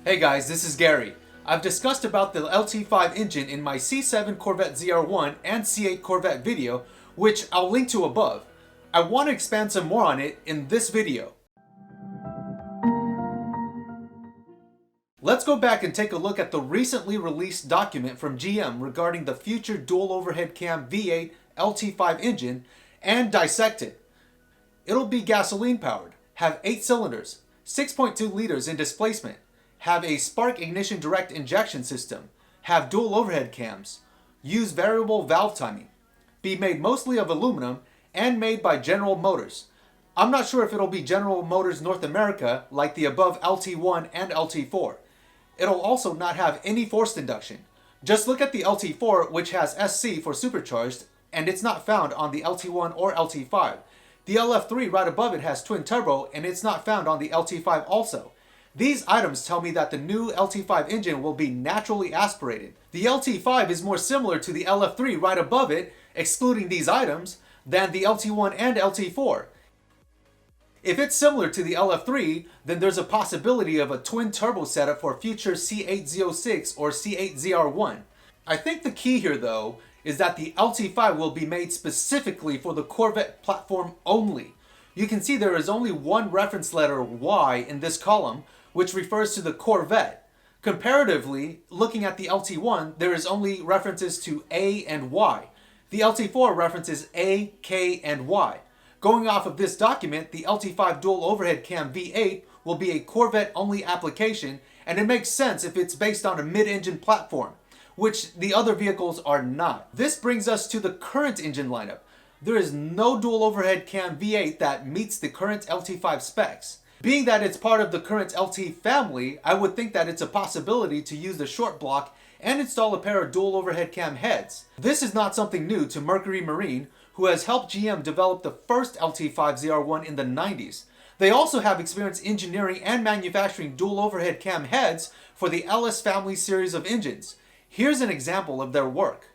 Hey guys, this is Gary. I've discussed about the LT5 engine in my C7 Corvette ZR1 and C8 Corvette video, which I'll link to above. I want to expand some more on it in this video. Let's go back and take a look at the recently released document from GM regarding the future dual overhead cam V8 LT5 engine and dissect it. It'll be gasoline powered, have 8 cylinders, 6.2 liters in displacement, have a spark ignition direct injection system, have dual overhead cams, use variable valve timing, be made mostly of aluminum, and made by General Motors. I'm not sure if it'll be General Motors North America like the above LT1 and LT4. It'll also not have any forced induction. Just look at the LT4, which has SC for supercharged, and it's not found on the LT1 or LT5. The LF3 right above it has twin turbo, and it's not found on the LT5 also. These items tell me that the new LT5 engine will be naturally aspirated. The LT5 is more similar to the LF3 right above it, excluding these items, than the LT1 and LT4. If it's similar to the LF3, then there's a possibility of a twin turbo setup for future C8 DOHC or C8 ZR1. I think the key here though is that the LT5 will be made specifically for the Corvette platform only. You can see there is only one reference letter Y in this column, which refers to the Corvette. Comparatively, looking at the LT1, there is only references to A and Y. The LT4 references A, K, and Y. Going off of this document, the LT5 dual overhead cam V8 will be a Corvette-only application, and it makes sense if it's based on a mid-engine platform, which the other vehicles are not. This brings us to the current engine lineup. There is no dual overhead cam V8 that meets the current LT5 specs. Being that it's part of the current LT family, I would think that it's a possibility to use the short block and install a pair of dual overhead cam heads. This is not something new to Mercury Marine, who has helped GM develop the first LT5 ZR1 in the 90s. They also have experience engineering and manufacturing dual overhead cam heads for the LS family series of engines. Here's an example of their work.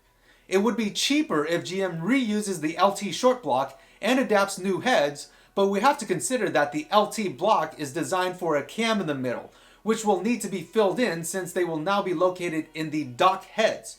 It would be cheaper if GM reuses the LT short block and adapts new heads, but we have to consider that the LT block is designed for a cam in the middle, which will need to be filled in since they will now be located in the dock heads.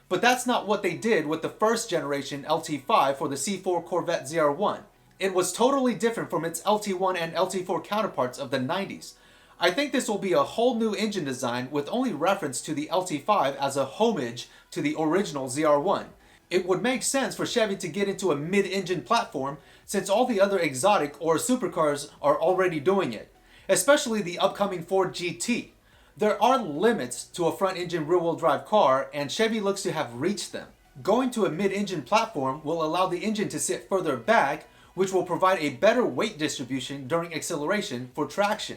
But that's not what they did with the first generation LT5 for the C4 Corvette ZR1. It was totally different from its LT1 and LT4 counterparts of the 90s. I think this will be a whole new engine design with only reference to the LT5 as a homage to the original ZR1. It would make sense for Chevy to get into a mid-engine platform since all the other exotic or supercars are already doing it, especially the upcoming Ford GT. There are limits to a front-engine rear-wheel drive car, and Chevy looks to have reached them. Going to a mid-engine platform will allow the engine to sit further back, which will provide a better weight distribution during acceleration for traction.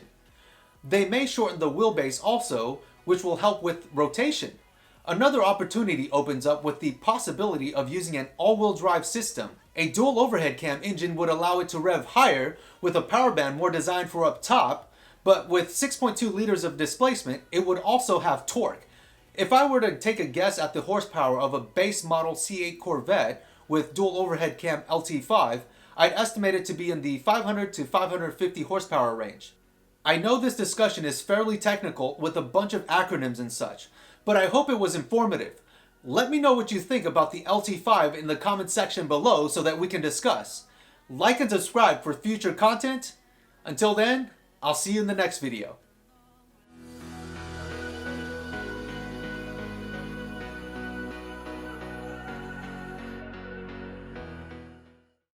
They may shorten the wheelbase also, which will help with rotation. Another opportunity opens up with the possibility of using an all-wheel drive system. A dual overhead cam engine would allow it to rev higher with a power band more designed for up top, but with 6.2 liters of displacement, it would also have torque. If I were to take a guess at the horsepower of a base model C8 Corvette with dual overhead cam LT5, I'd estimate it to be in the 500 to 550 horsepower range. I know this discussion is fairly technical with a bunch of acronyms and such, but I hope it was informative. Let me know what you think about the LT5 in the comment section below so that we can discuss. Like and subscribe for future content. Until then, I'll see you in the next video.